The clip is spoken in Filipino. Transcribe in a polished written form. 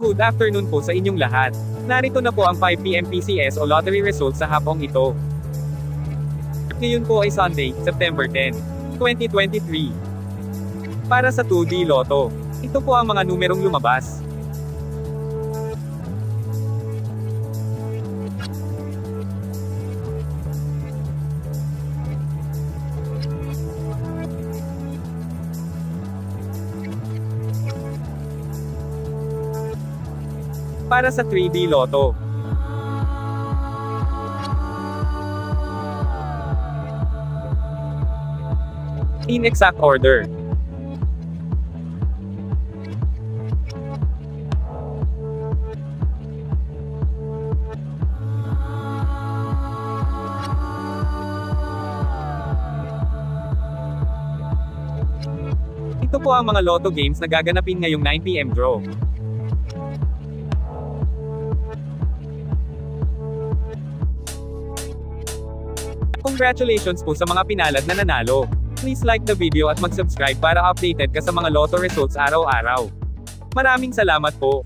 Good afternoon po sa inyong lahat. Narito na po ang 5 PM PCS o lottery results sa hapong ito. Ngayon po ay Sunday, September 10, 2023. Para sa 2D Lotto, ito po ang mga numerong lumabas. Para sa 3D Lotto, in exact order. Ito po ang mga Lotto games na gaganapin ngayong 9 PM draw. Congratulations po sa mga pinalad na nanalo. Please like the video at mag-subscribe para updated ka sa mga Lotto results araw-araw. Maraming salamat po.